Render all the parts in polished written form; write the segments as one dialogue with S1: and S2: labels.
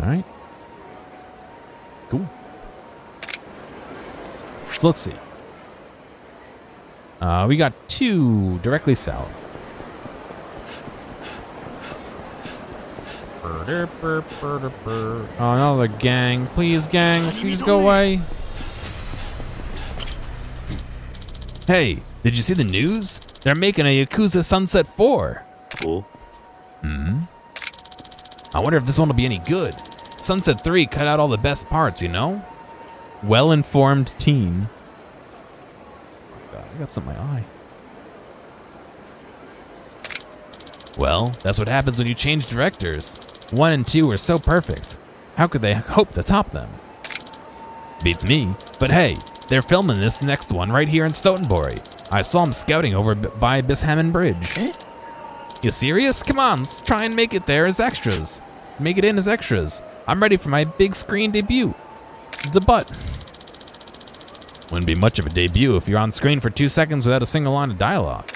S1: Alright. Cool. So let's see. We got 2 directly south. Oh, another gang. Please, gang, please go away. Hey, did you see the news? They're making a Yakuza Sunset 4.
S2: Cool.
S1: I wonder if this one will be any good. Sunset 3 cut out all the best parts, you know? Well-informed teen. Oh God, I got something in my eye. Well, that's what happens when you change directors. 1 and 2 were so perfect. How could they hope to top them? Beats me. But hey, they're filming this next one right here in Stoughtonbury. I saw them scouting over by Bishammon Bridge. You serious? Come on, let's try and make it there as extras. Make it in as extras. I'm ready for my big screen debut. Debut. Wouldn't be much of a debut if you're on screen for 2 seconds without a single line of dialogue.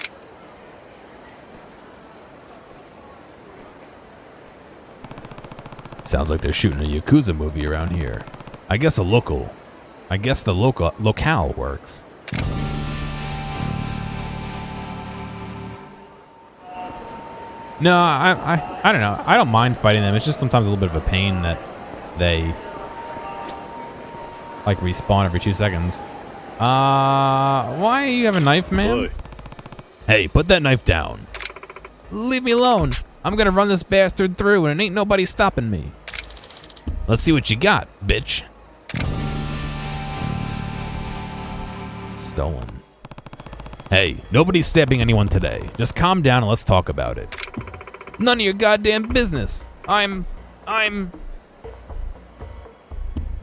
S1: Sounds like they're shooting a Yakuza movie around here. I guess the locale works. No, I don't know. I don't mind fighting them. It's just sometimes a little bit of a pain that they like respawn every 2 seconds. Why you have a knife, man?
S2: Boy.
S1: Hey, put that knife down. Leave me alone. I'm gonna run this bastard through and ain't nobody stopping me. Let's see what you got, bitch. Stolen. Hey, nobody's stabbing anyone today. Just calm down and let's talk about it. None of your goddamn business. I'm...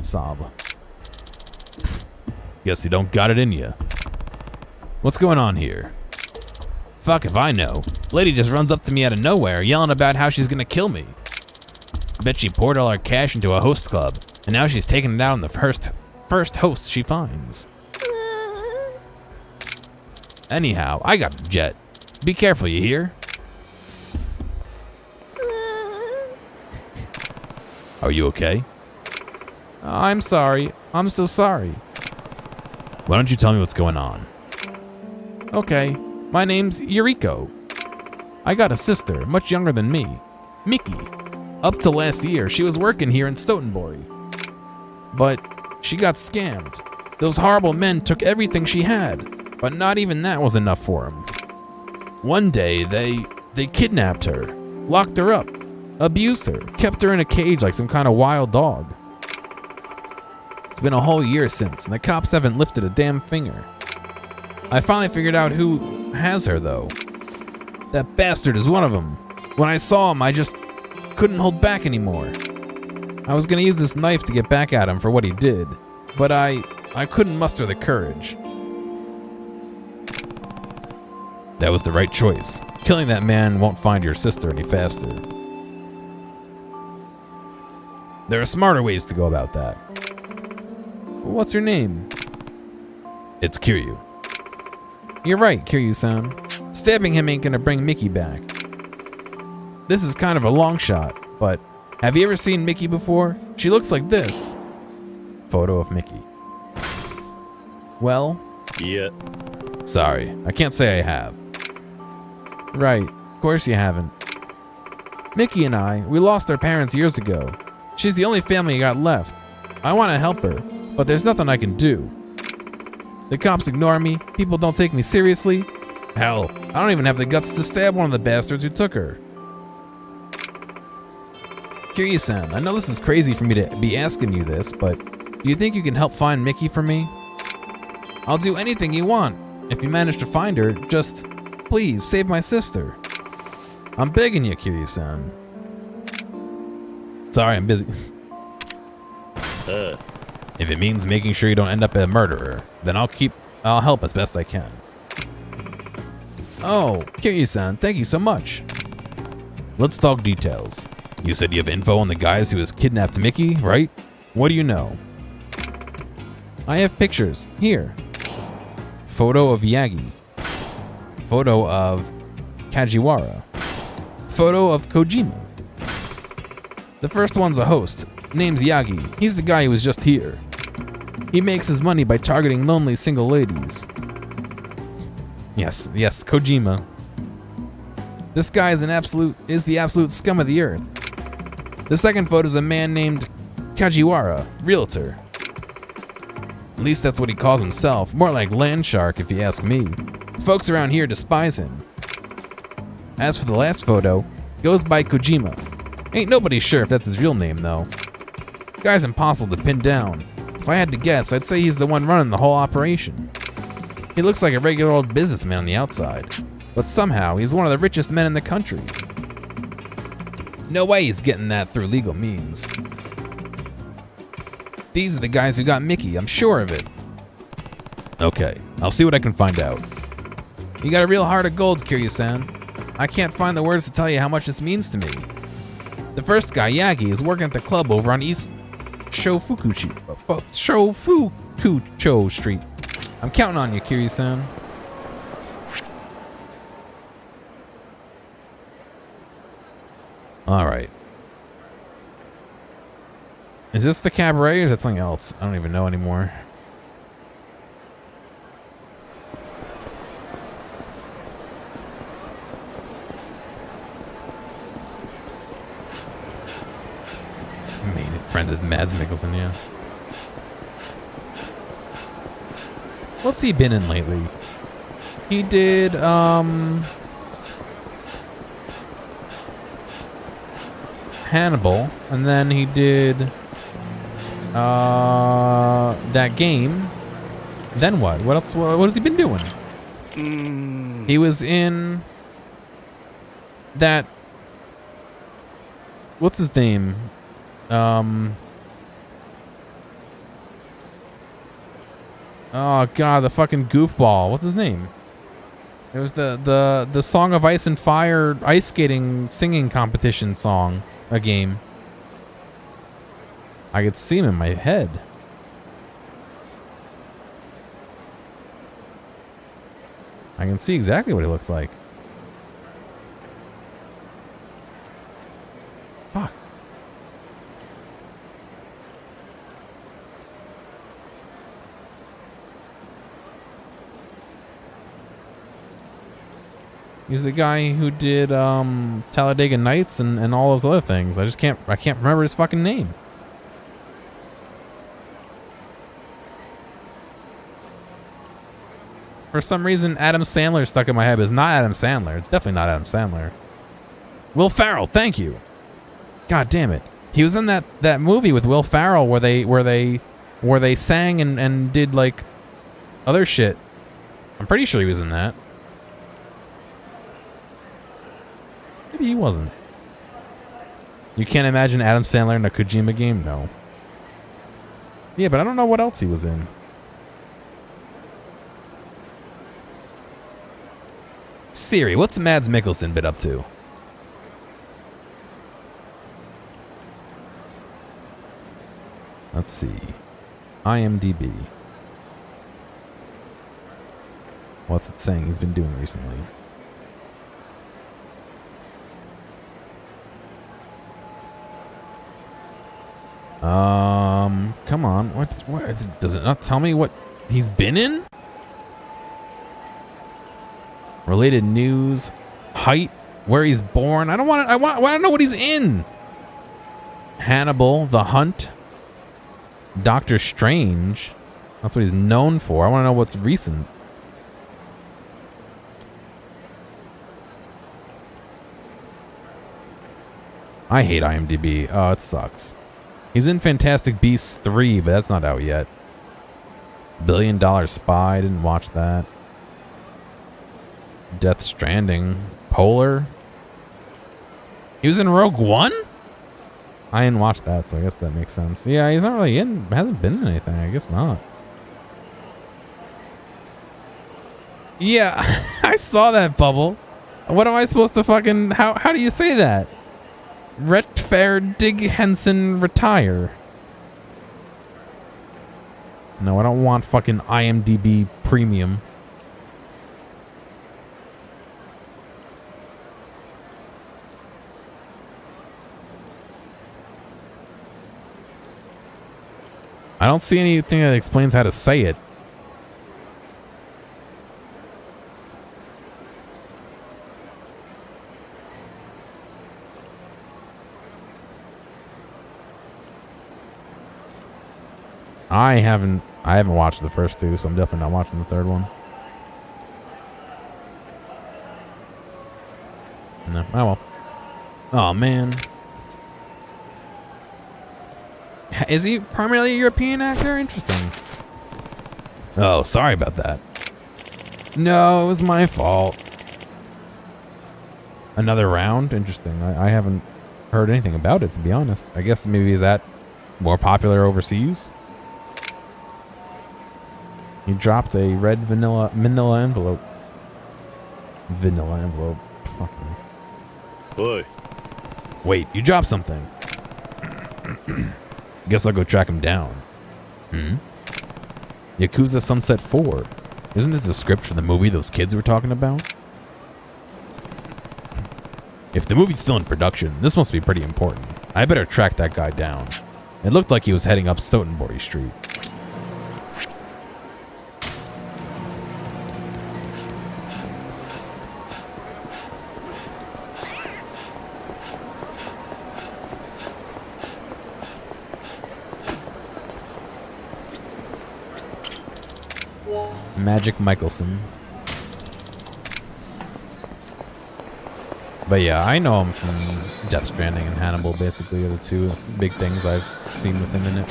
S1: Sob. Guess you don't got it in you. What's going on here? Fuck if I know. Lady just runs up to me out of nowhere, yelling about how she's gonna kill me. Bet she poured all her cash into a host club, and now she's taking it out on the first host she finds. Anyhow, I got a jet. Be careful, you hear? Are you okay? I'm sorry. I'm so sorry. Why don't you tell me what's going on? Okay, my name's Yuriko. I got a sister, much younger than me, Miki. Up till last year, she was working here in Stoughtonbury. But she got scammed. Those horrible men took everything she had, but not even that was enough for them. One day, they kidnapped her, locked her up, abused her, kept her in a cage like some kind of wild dog. It's been a whole year since, and the cops haven't lifted a damn finger. I finally figured out who has her, though. That bastard is one of them. When I saw him, I just couldn't hold back anymore. I was gonna use this knife to get back at him for what he did, but I couldn't muster the courage. That was the right choice. Killing that man won't find your sister any faster. There are smarter ways to go about that. What's your name? It's Kiryu. You're right, Kiryu-san. Stabbing him ain't gonna bring Mickey back. This is kind of a long shot, but have you ever seen Mickey before? She looks like this. Photo of Mickey. Well?
S2: Yeah.
S1: Sorry, I can't say I have. Right, of course you haven't. Mickey and we lost our parents years ago. She's the only family I got left. I want to help her, but there's nothing I can do. The cops ignore me, people don't take me seriously. Hell, I don't even have the guts to stab one of the bastards who took her. Kiryu-san, I know this is crazy for me to be asking you this, but do you think you can help find Mickey for me? I'll do anything you want. If you manage to find her, just please save my sister. I'm begging you, Kiryu-san. Sorry, I'm busy. If it means making sure you don't end up a murderer, then I'll help as best I can. Oh, Kiryu-san, thank you so much. Let's talk details. You said you have info on the guys who has kidnapped Mickey, right? What do you know? I have pictures. Here. Photo of Yagi. Photo of Kajiwara. Photo of Kojima. The first one's a host, Name's Yagi. He's the guy who was just here. He makes his money by targeting lonely single ladies. Yes, Kojima. This guy is the absolute scum of the earth. The second photo is a man named Kajiwara, realtor. At least that's what he calls himself. More like land shark, if you ask me. Folks around here despise him. As for the last photo, goes by Kojima. Ain't nobody sure if that's his real name, though. Guy's impossible to pin down. If I had to guess, I'd say he's the one running the whole operation. He looks like a regular old businessman on the outside, but somehow he's one of the richest men in the country. No way he's getting that through legal means. These are the guys who got Mickey, I'm sure of it. Okay, I'll see what I can find out. You got a real heart of gold, Kiryu-san. I can't find the words to tell you how much this means to me. The first guy, Yagi, is working at the club over on East Shofukucho Street. I'm counting on you, Kiryu-san. Alright. Is this the cabaret or is that something else? I don't even know anymore. Made it friends with Mads Mikkelsen, yeah. What's he been in lately? He did, Hannibal, and then he did that game. Then what? What else? What has he been doing? He was in that. What's his name? Oh god, the fucking goofball. What's his name? It was the Song of Ice and Fire ice skating singing competition song. A game. I could see him in my head. I can see exactly what he looks like. Fuck. He's the guy who did Talladega Nights and all those other things. I can't remember his fucking name. For some reason, Adam Sandler stuck in my head, but it's not Adam Sandler. It's definitely not Adam Sandler. Will Ferrell, thank you. God damn it. He was in that movie with Will Ferrell where they sang and did like other shit. I'm pretty sure he was in that. Maybe he wasn't. You can't imagine Adam Sandler in a Kojima game? No. Yeah, but I don't know what else he was in. Siri, what's Mads Mikkelsen been up to? Let's see. IMDb. What's it saying he's been doing recently? Come on. What does it not tell me what he's been in? Related news, height, where he's born. I want to know what he's in. Hannibal, The Hunt, Doctor Strange. That's what he's known for. I want to know what's recent. I hate IMDb. Oh, it sucks. He's in Fantastic Beasts 3, but that's not out yet. $1 Billion Spy. Didn't watch that. Death Stranding. Polar. He was in Rogue One? I didn't watch that, so I guess that makes sense. Yeah, he's not really in. Hasn't been in anything. I guess not. Yeah, I saw that bubble. What am I supposed to fucking... How do you say that? Retferd Henson retire. No, I don't want fucking IMDb premium. I don't see anything that explains how to say it. I haven't watched the first two, so I'm definitely not watching the third one. No. Oh well. Oh man. Is he primarily a European actor? Interesting. Oh, sorry about that. No, it was my fault. Another round? Interesting. I haven't heard anything about it, to be honest. I guess maybe is that more popular overseas? He dropped a red manila envelope. Vanilla envelope. Fucking.
S2: Oi.
S1: Wait, you dropped something. Guess I'll go track him down. Yakuza Sunset 4. Isn't this a script for the movie those kids were talking about? If the movie's still in production, this must be pretty important. I better track that guy down. It looked like he was heading up Stoughtonbury Street. Magic Michelson. But yeah, I know him from Death Stranding and Hannibal, basically, are the two big things I've seen with him in it.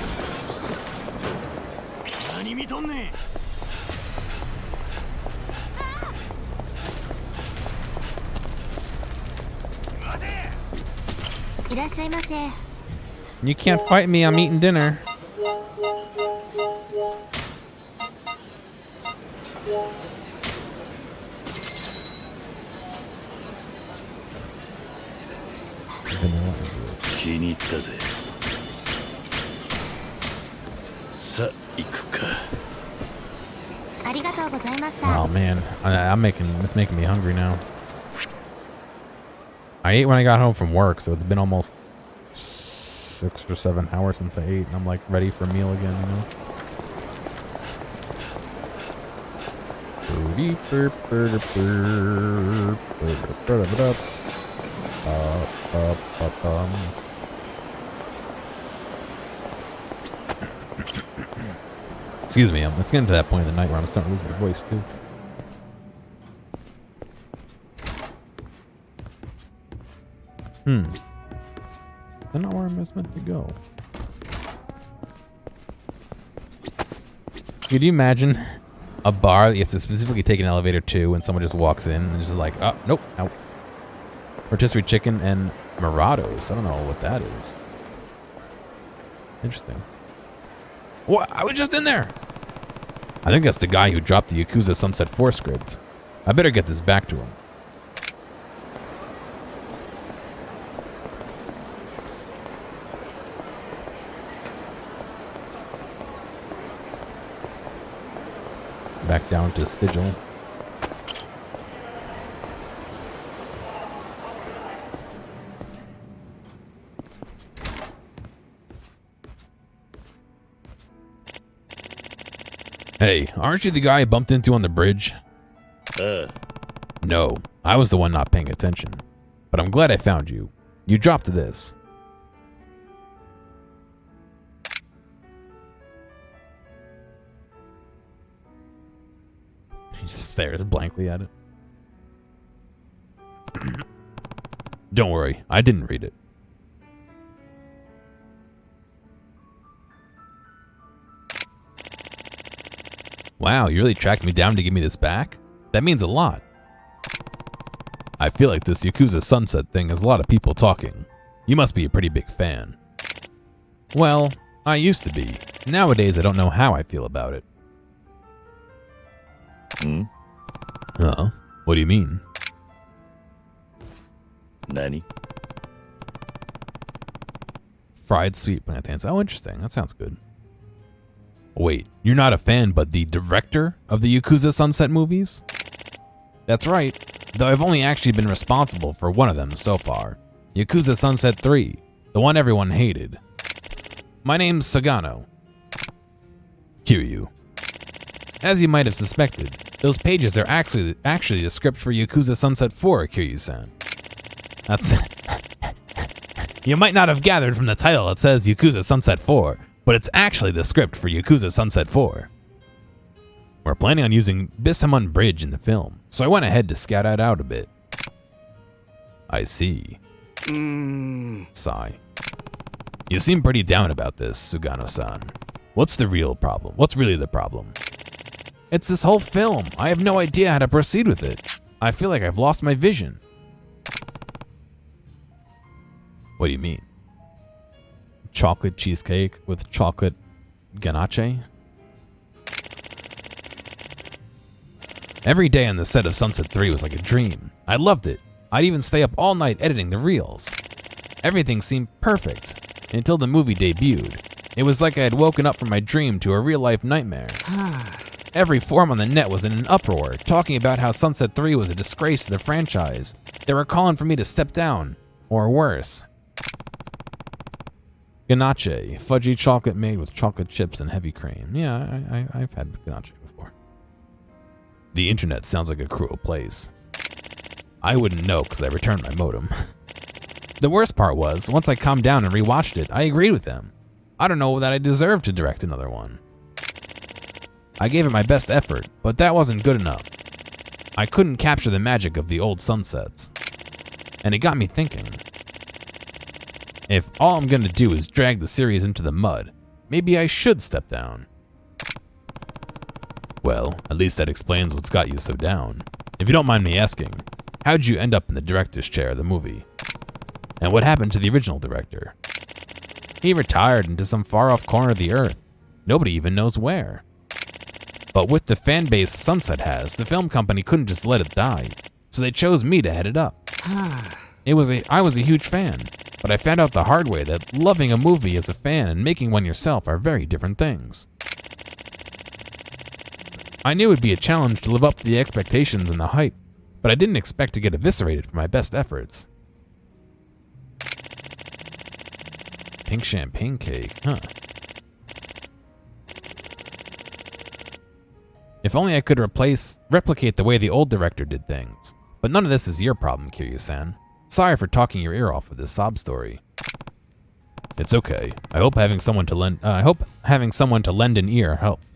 S1: You can't fight me, I'm eating dinner. Oh man, it's making me hungry now. I ate when I got home from work, so it's been almost 6 or 7 hours since I ate, and I'm like ready for a meal again, you know? Excuse me, it's getting to that point of the night where I'm starting to lose my voice too. Is that not where I was meant to go? Could you imagine a bar that you have to specifically take an elevator to and someone just walks in and just like, oh, nope, out. Rotisserie chicken and Morados. I don't know what that is. Interesting. What? I was just in there. I think that's the guy who dropped the Yakuza Sunset 4 script. I better get this back to him. Back down to Stigil. Hey, aren't you the guy I bumped into on the bridge? No, I was the one not paying attention. But I'm glad I found you. You dropped this. He just stares blankly at it. Don't worry, I didn't read it. Wow, you really tracked me down to give me this back? That means a lot. I feel like this Yakuza Sunset thing has a lot of people talking. You must be a pretty big fan. Well, I used to be. Nowadays, I don't know how I feel about it. Huh? What do you mean?
S2: Nani?
S1: Fried sweet plantains. Oh, interesting. That sounds good. Wait, you're not a fan, but the director of the Yakuza Sunset movies? That's right, though I've only actually been responsible for one of them so far. Yakuza Sunset 3, the one everyone hated. My name's Sagano. Kiryu. As you might have suspected, those pages are actually the script for Yakuza Sunset 4, Kiryu-san. That's... You might not have gathered from the title it says Yakuza Sunset 4, but it's actually the script for Yakuza Sunset 4. We're planning on using Bisamon Bridge in the film, so I went ahead to scout it out a bit. I see. Sigh. You seem pretty down about this, Sugano-san. What's the real problem? What's really the problem? It's this whole film. I have no idea how to proceed with it. I feel like I've lost my vision. What do you mean? Chocolate cheesecake with chocolate ganache? Every day on the set of Sunset 3 was like a dream. I loved it. I'd even stay up all night editing the reels. Everything seemed perfect until the movie debuted. It was like I had woken up from my dream to a real-life nightmare. Every forum on the net was in an uproar, talking about how Sunset 3 was a disgrace to the franchise. They were calling for me to step down, or worse. Ganache, fudgy chocolate made with chocolate chips and heavy cream. Yeah, I've had ganache before. The internet sounds like a cruel place. I wouldn't know because I returned my modem. The worst part was, once I calmed down and rewatched it, I agreed with them. I don't know that I deserved to direct another one. I gave it my best effort, but that wasn't good enough. I couldn't capture the magic of the old sunsets. And it got me thinking. If all I'm gonna do is drag the series into the mud, maybe I should step down. Well, at least that explains what's got you so down. If you don't mind me asking, how'd you end up in the director's chair of the movie? And what happened to the original director? He retired into some far-off corner of the earth. Nobody even knows where. But with the fan base Sunset has, the film company couldn't just let it die, so they chose me to head it up. I was a huge fan, but I found out the hard way that loving a movie as a fan and making one yourself are very different things. I knew it would be a challenge to live up to the expectations and the hype, but I didn't expect to get eviscerated for my best efforts. Pink champagne cake, huh? If only I could replicate the way the old director did things. But none of this is your problem, Kiryu-san. Sorry for talking your ear off with this sob story. It's okay. I hope having someone to lend an ear helped.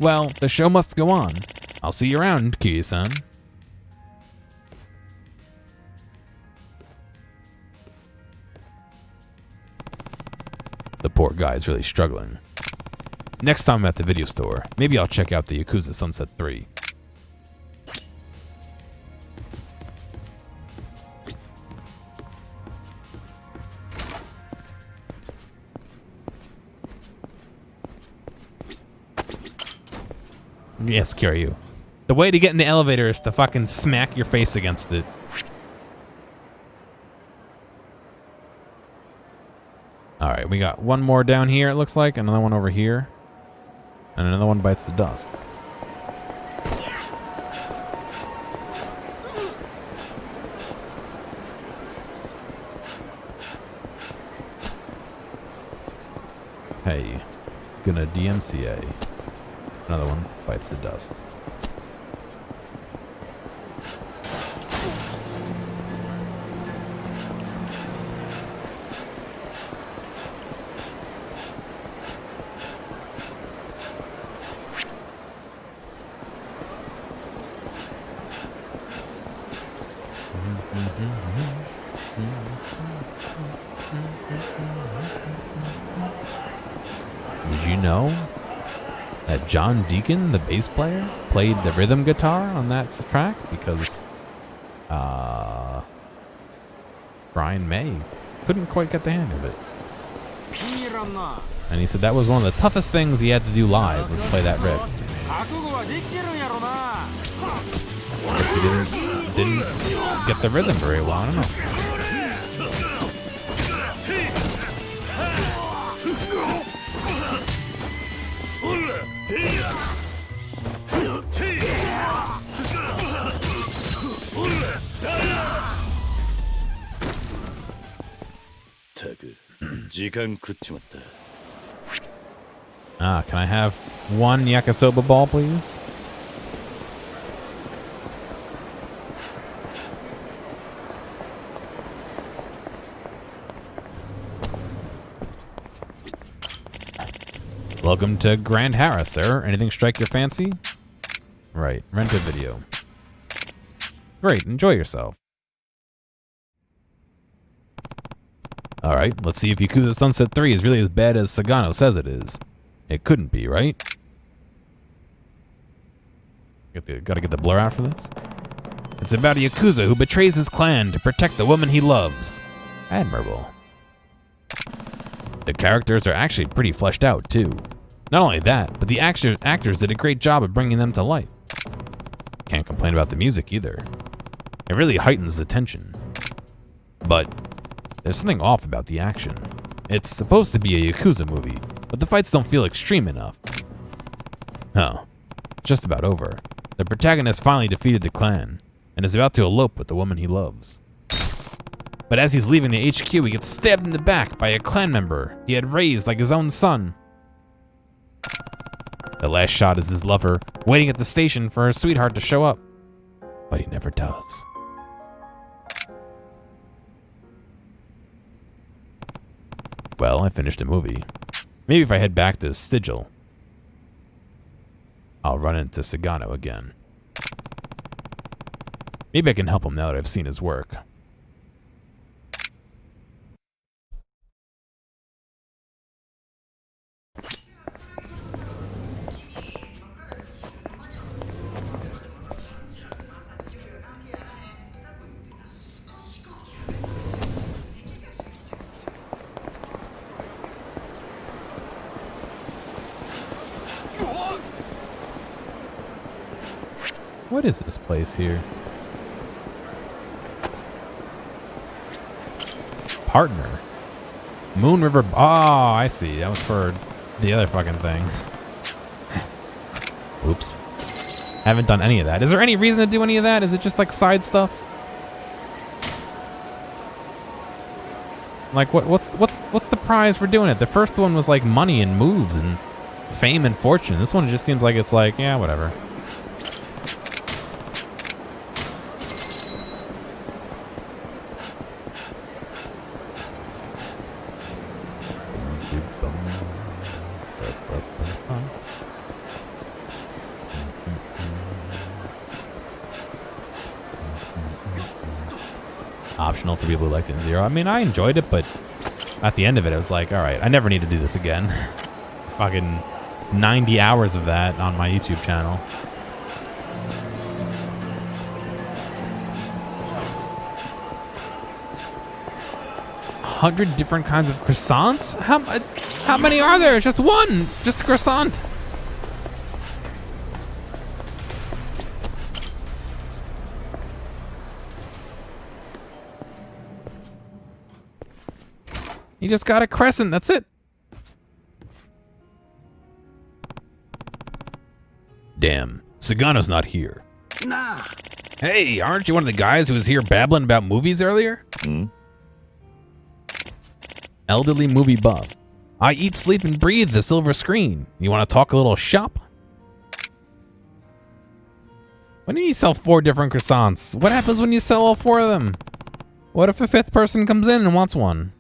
S1: Well, the show must go on. I'll see you around, Kiryu-san. The poor guy's really struggling. Next time I'm at the video store, maybe I'll check out the Yakuza Sunset 3. Yes, Kiryu. The way to get in the elevator is to fucking smack your face against it. Alright, we got one more down here, it looks like. Another one over here. And another one bites the dust. Hey, gonna DMCA. Another one bites the dust. Did you know that John Deacon, the bass player, played the rhythm guitar on that track? Because Brian May couldn't quite get the hang of it. And he said that was one of the toughest things he had to do live, was play that riff. Guess he didn't get the rhythm very well, I don't know. Can I have one yakisoba ball, please? Welcome to Grand Harris, sir. Anything strike your fancy? Right, rent a video. Great, enjoy yourself. Alright, let's see if Yakuza Sunset 3 is really as bad as Sagano says it is. It couldn't be, right? Gotta get the blur out for this. It's about a Yakuza who betrays his clan to protect the woman he loves. Admirable. The characters are actually pretty fleshed out, too. Not only that, but the actors did a great job of bringing them to life. Can't complain about the music, either. It really heightens the tension. But there's something off about the action. It's supposed to be a Yakuza movie, but the fights don't feel extreme enough. Oh, just about over. The protagonist finally defeated the clan, and is about to elope with the woman he loves. But as he's leaving the HQ, he gets stabbed in the back by a clan member he had raised like his own son. The last shot is his lover waiting at the station for her sweetheart to show up, but he never does. Well, I finished the movie. Maybe if I head back to Stigil, I'll run into Sagano again. Maybe I can help him now that I've seen his work. What is this place here? Partner. Moon River. Oh, I see. That was for the other fucking thing. Oops. Haven't done any of that. Is there any reason to do any of that? Is it just like side stuff? Like what's the prize for doing it? The first one was like money and moves and fame and fortune. This one just seems like it's like, yeah, whatever. Optional for people who liked it in Zero. I mean, I enjoyed it, but at the end of it, I was like, all right, I never need to do this again. Fucking 90 hours of that on my YouTube channel. $100 different kinds of croissants? How many are there? It's just one. Just a croissant. You just got a crescent, that's it. Damn, Sagano's not here.
S2: Nah.
S1: Hey, aren't you one of the guys who was here babbling about movies earlier? Elderly movie buff. I eat, sleep, and breathe the silver screen. You want to talk a little shop? When do you sell 4 different croissants? What happens when you sell all 4 of them? What if a 5th person comes in and wants one?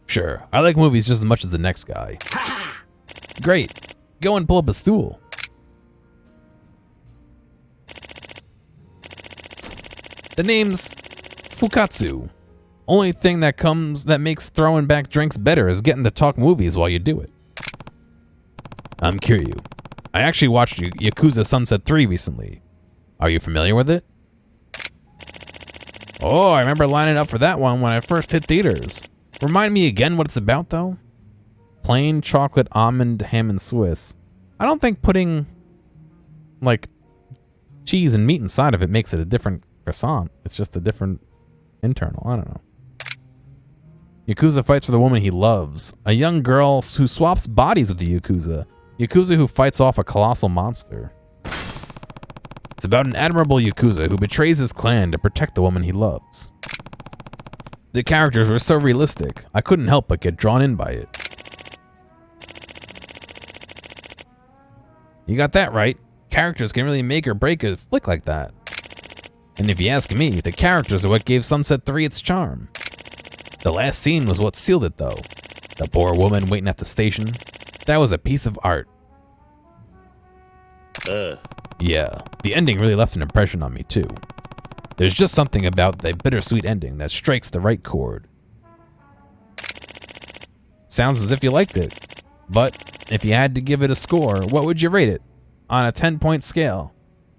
S1: Sure, I like movies just as much as the next guy. Great. Go and pull up a stool. The name's Fukatsu. Only thing that makes throwing back drinks better is getting to talk movies while you do it. I'm Kiryu. I actually watched Yakuza Sunset 3 recently. Are you familiar with it? Oh, I remember lining up for that one when I first hit theaters. Remind me again what it's about, though? Plain chocolate almond ham and Swiss. I don't think putting, like, cheese and meat inside of it makes it a different croissant. It's just a different internal. I don't know. Yakuza fights for the woman he loves. A young girl who swaps bodies with the Yakuza. Yakuza who fights off a colossal monster. It's about an admirable Yakuza who betrays his clan to protect the woman he loves. The characters were so realistic, I couldn't help but get drawn in by it. You got that right. Characters can really make or break a flick like that. And if you ask me, the characters are what gave Sunset 3 its charm. The last scene was what sealed it, though. The poor woman waiting at the station. That was a piece of art. Yeah, the ending really left an impression on me, too. There's just something about the bittersweet ending that strikes the right chord. Sounds as if you liked it. But if you had to give it a score, what would you rate it? On a 10-point scale.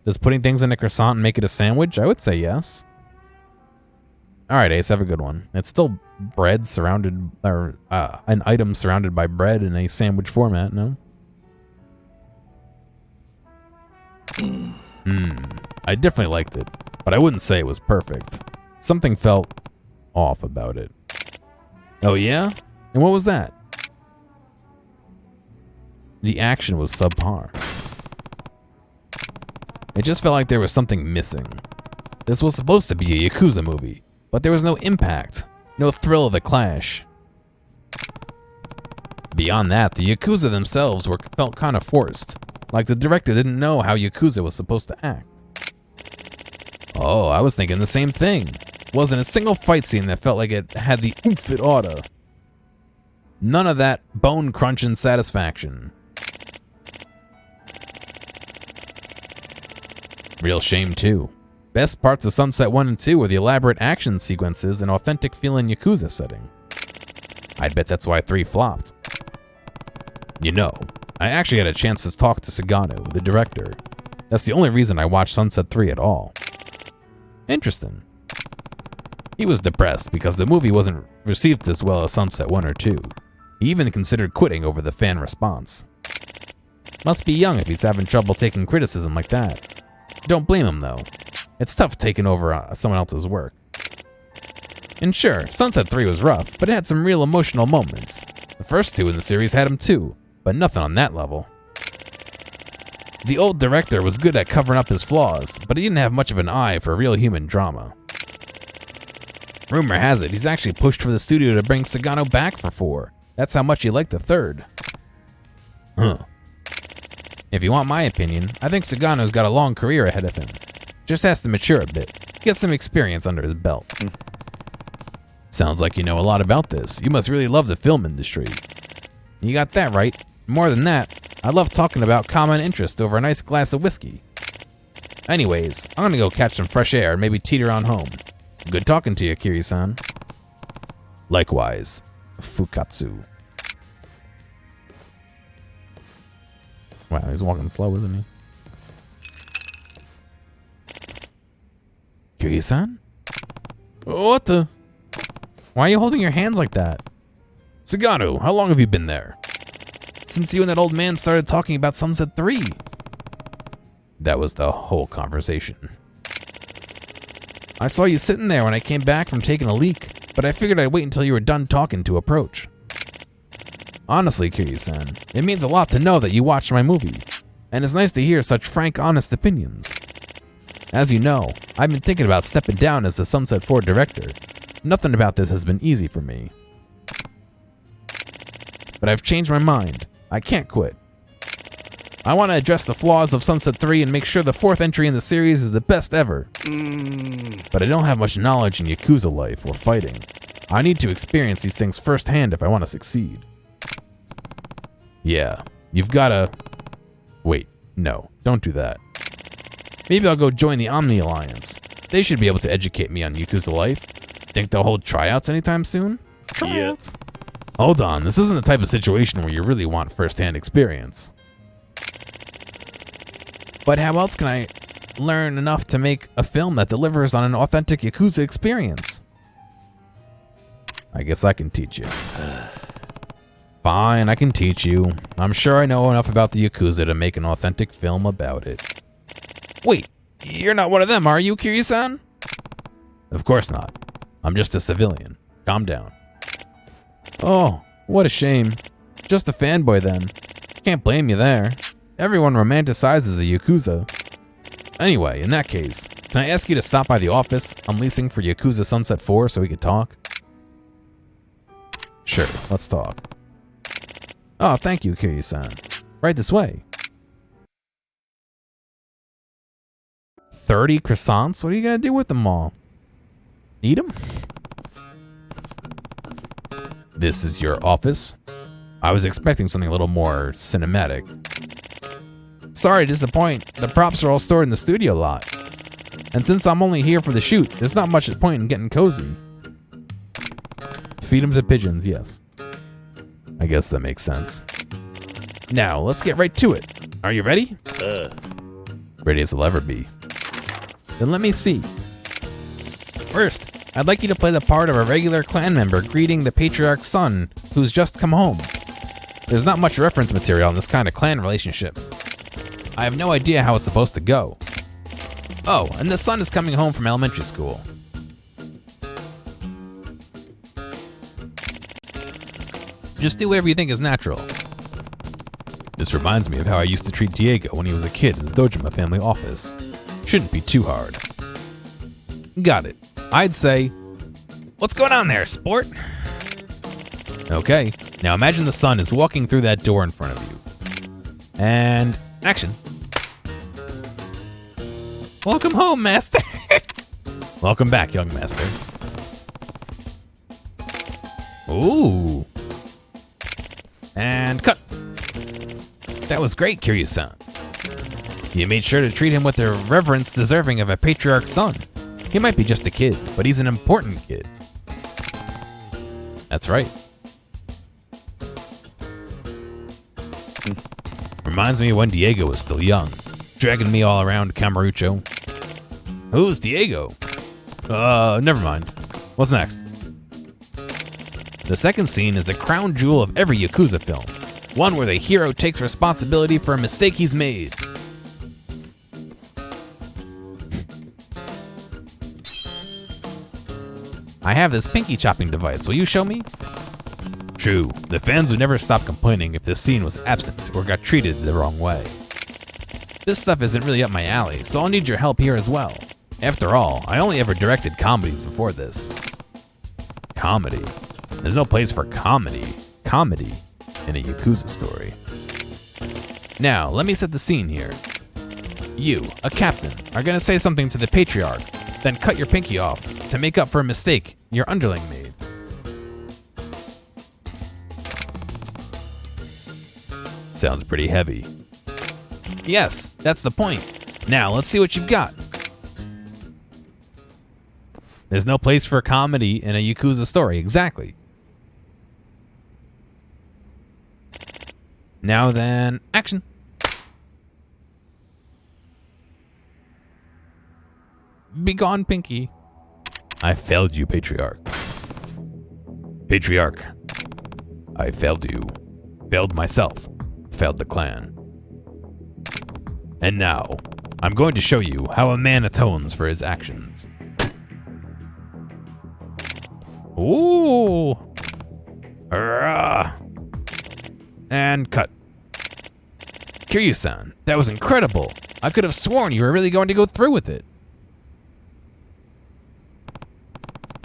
S1: Does putting things in a croissant make it a sandwich? I would say yes. Alright, Ace, have a good one. It's still bread surrounded, or an item surrounded by bread in a sandwich format, no? I definitely liked it, but I wouldn't say it was perfect. Something felt off about it. Oh yeah? And what was that? The action was subpar. It just felt like there was something missing. This was supposed to be a Yakuza movie, but there was no impact, no thrill of the clash. Beyond that, the Yakuza themselves felt kind of forced, like the director didn't know how Yakuza was supposed to act. Oh, I was thinking the same thing. Wasn't a single fight scene that felt like it had the oomph it oughta. None of that bone-crunching satisfaction. Real shame, too. Best parts of Sunset 1 and 2 were the elaborate action sequences and authentic feeling Yakuza setting. I'd bet that's why 3 flopped. You know, I actually had a chance to talk to Sagano, the director. That's the only reason I watched Sunset 3 at all. Interesting. He was depressed because the movie wasn't received as well as Sunset 1 or 2. He even considered quitting over the fan response. Must be young if he's having trouble taking criticism like that. Don't blame him, though. It's tough taking over someone else's work. And sure, Sunset 3 was rough, but it had some real emotional moments. The first 2 in the series had them too, but nothing on that level. The old director was good at covering up his flaws, but he didn't have much of an eye for real human drama. Rumor has it he's actually pushed for the studio to bring Sagano back for 4. That's how much he liked the third. Huh. If you want my opinion, I think Sagano's got a long career ahead of him. Just has to mature a bit, get some experience under his belt. Sounds like you know a lot about this. You must really love the film industry. You got that right. More than that, I love talking about common interest over a nice glass of whiskey. Anyways, I'm gonna go catch some fresh air and maybe teeter on home. Good talking to you, Kiri-san. Likewise, Fukatsu. Wow, he's walking slow, isn't he? Kiri-san? What the? Why are you holding your hands like that? Sagano, how long have you been there? Since you and that old man started talking about Sunset 3. That was the whole conversation. I saw you sitting there when I came back from taking a leak, but I figured I'd wait until you were done talking to approach. Honestly, Kiryu-san, it means a lot to know that you watched my movie, and it's nice to hear such frank, honest opinions. As you know, I've been thinking about stepping down as the Sunset 4 director. Nothing about this has been easy for me. But I've changed my mind. I can't quit. I want to address the flaws of Sunset 3 and make sure the 4th entry in the series is the best ever. But I don't have much knowledge in Yakuza life or fighting. I need to experience these things firsthand if I want to succeed. Yeah, you've gotta... Wait, no, don't do that. Maybe I'll go join the Omni Alliance. They should be able to educate me on Yakuza life. Think they'll hold tryouts anytime soon? Tryouts? Hold on, this isn't the type of situation where you really want first-hand experience. But how else can I learn enough to make a film that delivers on an authentic Yakuza experience? I guess I can teach you. Fine, I can teach you. I'm sure I know enough about the Yakuza to make an authentic film about it. Wait, you're not one of them, are you, Kiryu-san? Of course not. I'm just a civilian. Calm down. Oh, what a shame. Just a fanboy then. Can't blame you there. Everyone romanticizes the Yakuza. Anyway, in that case, can I ask you to stop by the office I'm leasing for Yakuza Sunset 4 so we could talk? Sure, let's talk. Oh, thank you, Kiryu-san. Right this way. 30 croissants? What are you going to do with them all? Eat them? This is your office. I was expecting something a little more cinematic. Sorry to disappoint. The props are all stored in the studio lot. And since I'm only here for the shoot, there's not much point in getting cozy. Feed them to the pigeons, yes. I guess that makes sense. Now, let's get right to it. Are you ready? Ready as I'll ever be. Then let me see. First, I'd like you to play the part of a regular clan member greeting the patriarch's son who's just come home. There's not much reference material on this kind of clan relationship. I have no idea how it's supposed to go. Oh, and the son is coming home from elementary school. Just do whatever you think is natural. This reminds me of how I used to treat Diego when he was a kid in the Dojima family office. Shouldn't be too hard. Got it. I'd say, what's going on there, sport? Okay, now imagine the son is walking through that door in front of you. And action. Welcome home, master. Welcome back, young master. Ooh. And cut. That was great, Kiryu-san. You made sure to treat him with the reverence deserving of a patriarch's son. He might be just a kid, but he's an important kid. That's right. Reminds me of when Diego was still young, dragging me all around Camarucho. Who's Diego? Never mind. What's next? The second scene is the crown jewel of every Yakuza film. One where the hero takes responsibility for a mistake he's made. I have this pinky chopping device. Will you show me? True, the fans would never stop complaining if this scene was absent or got treated the wrong way. This stuff isn't really up my alley, so I'll need your help here as well. After all, I only ever directed comedies before this. Comedy? There's no place for comedy in a Yakuza story. Now, let me set the scene here. You, a captain, are gonna say something to the patriarch, then cut your pinky off to make up for a mistake your underling made. Sounds pretty heavy. Yes, that's the point. Now, let's see what you've got. There's no place for comedy in a Yakuza story, exactly. Now then, action. Begone, Pinky. I failed you, Patriarch. Patriarch. I failed you. Failed myself. Failed the clan. And now, I'm going to show you how a man atones for his actions. Ooh. And cut. Kiryu-san, that was incredible. I could have sworn you were really going to go through with it.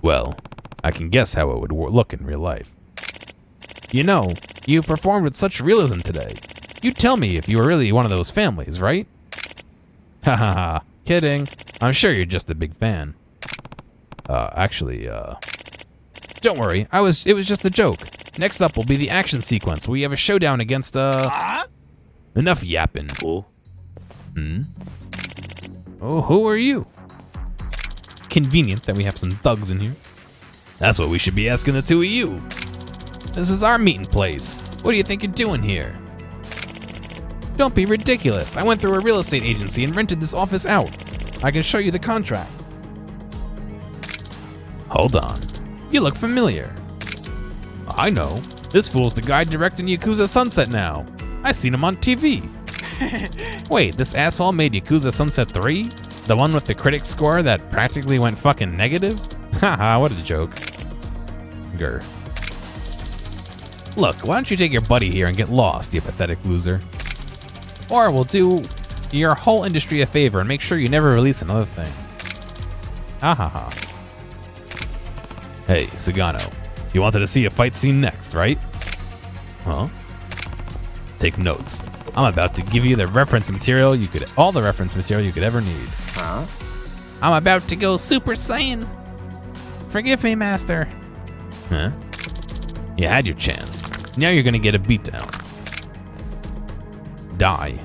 S1: Well, I can guess how it would look in real life. You know, you've performed with such realism today. You'd tell me if you were really one of those families, right? Ha ha ha, kidding. I'm sure you're just a big fan. Don't worry, it was just a joke. Next up will be the action sequence where you have a showdown against, Enough yapping.
S2: Oh.
S1: Oh, who are you? Convenient that we have some thugs in here. That's what we should be asking the two of you. This is our meeting place. What do you think you're doing here? Don't be ridiculous. I went through a real estate agency and rented this office out. I can show you the contract. Hold on. You look familiar. I know. This fool's the guy directing Yakuza Sunset now. I seen him on TV. Wait, this asshole made Yakuza Sunset 3? The one with the critic score that practically went fucking negative? Haha, what a joke. Grr. Look, why don't you take your buddy here and get lost, you pathetic loser? Or we'll do your whole industry a favor and make sure you never release another thing. Ha ha ha. Hey, Sugano, you wanted to see a fight scene next, right? Huh? Take notes. I'm about to give you the reference material all the reference material you could ever need.
S3: Huh?
S1: I'm about to go Super Saiyan. Forgive me, Master. Huh? You had your chance. Now you're gonna get a beatdown. Die.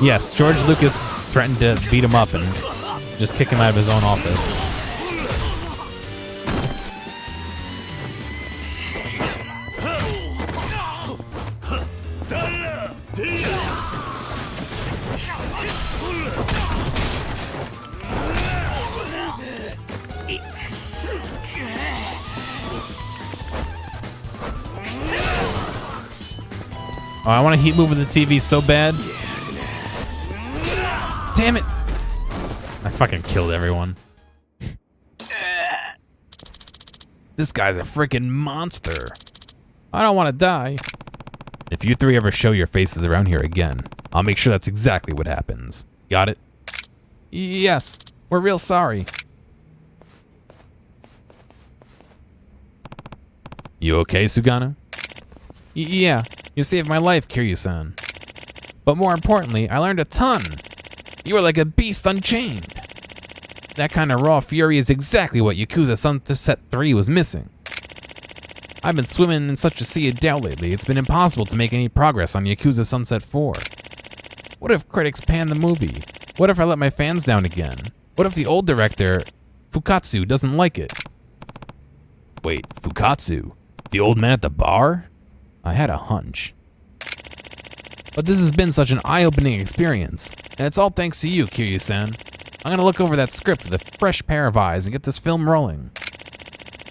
S1: Yes, George Lucas threatened to beat him up and just kick him out of his own office. Oh, I want to heat move with the TV so bad. Damn it! I fucking killed everyone. This guy's a freaking monster. I don't want to die. If you three ever show your faces around here again, I'll make sure that's exactly what happens. Got it? Yes, we're real sorry. You okay, Sugano? Yeah, you saved my life, Kiryu-san. But more importantly, I learned a ton. You were like a beast unchained. That kind of raw fury is exactly what Yakuza Sunset 3 was missing. I've been swimming in such a sea of doubt lately, it's been impossible to make any progress on Yakuza Sunset 4. What if critics pan the movie? What if I let my fans down again? What if the old director, Fukatsu, doesn't like it? Wait, Fukatsu? The old man at the bar? I had a hunch. But this has been such an eye-opening experience, and it's all thanks to you, Kiryu-san. I'm gonna look over that script with a fresh pair of eyes and get this film rolling.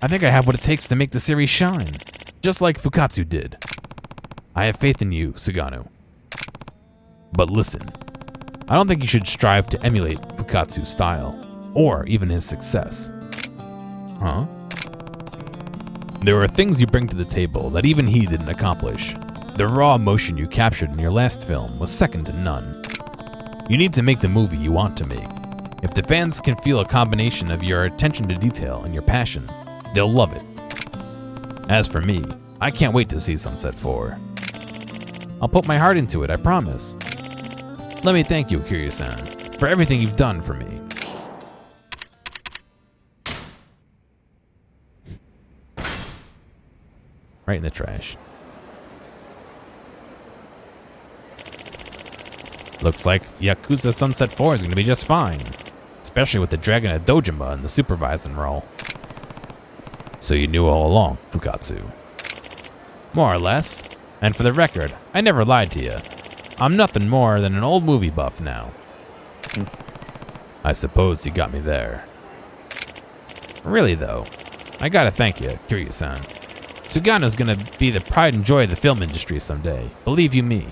S1: I think I have what it takes to make the series shine, just like Fukatsu did. I have faith in you, Sugano. But listen, I don't think you should strive to emulate Fukatsu's style, or even his success. Huh? There are things you bring to the table that even he didn't accomplish. The raw emotion you captured in your last film was second to none. You need to make the movie you want to make. If the fans can feel a combination of your attention to detail and your passion, they'll love it. As for me, I can't wait to see Sunset 4. I'll put my heart into it, I promise. Let me thank you, Kiryu-san, for everything you've done for me. Right in the trash. Looks like Yakuza Sunset 4 is going to be just fine, especially with the Dragon of Dojima in the supervising role. So you knew all along, Fukatsu. More or less. And for the record, I never lied to you. I'm nothing more than an old movie buff now. I suppose you got me there. Really though, I gotta thank you, Kiryu-san. Sugano's gonna be the pride and joy of the film industry someday, believe you me.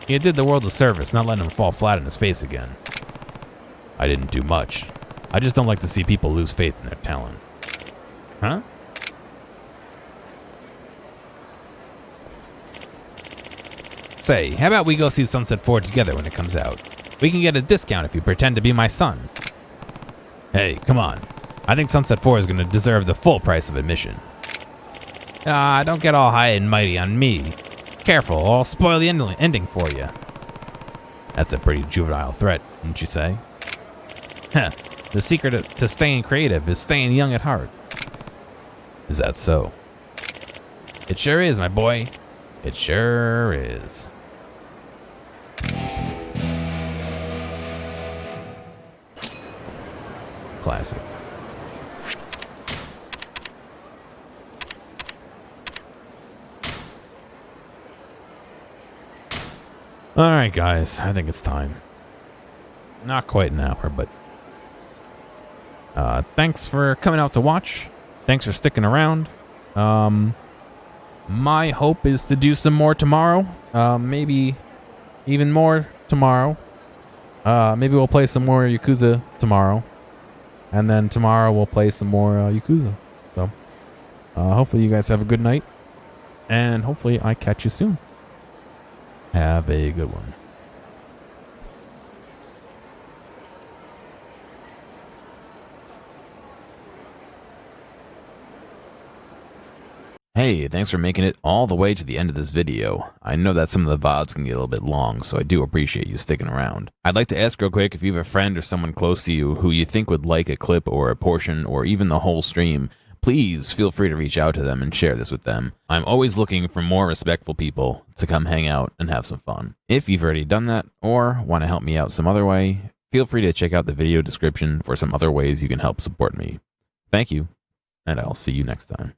S1: You did the world a service not letting him fall flat on his face again. I didn't do much. I just don't like to see people lose faith in their talent. Huh? Say, how about we go see Sunset 4 together when it comes out? We can get a discount if you pretend to be my son. Hey, come on. I think Sunset 4 is going to deserve the full price of admission. Don't get all high and mighty on me. Careful, or I'll spoil the ending for you. That's a pretty juvenile threat, wouldn't you say? Heh, the secret to staying creative is staying young at heart. Is that so? It sure is, my boy. It sure is. Classic. Alright guys, I think it's time. Not quite an hour, but thanks for coming out to watch. Thanks for sticking around. My hope is to do some more tomorrow. Maybe even more tomorrow. Maybe we'll play some more Yakuza tomorrow. And then tomorrow we'll play some more Yakuza. So, hopefully you guys have a good night. And hopefully I catch you soon. Have a good one. Hey, thanks for making it all the way to the end of this video. I know that some of the VODs can get a little bit long, so I do appreciate you sticking around. I'd like to ask real quick if you have a friend or someone close to you who you think would like a clip or a portion or even the whole stream, please feel free to reach out to them and share this with them. I'm always looking for more respectful people to come hang out and have some fun. If you've already done that or want to help me out some other way, feel free to check out the video description for some other ways you can help support me. Thank you, and I'll see you next time.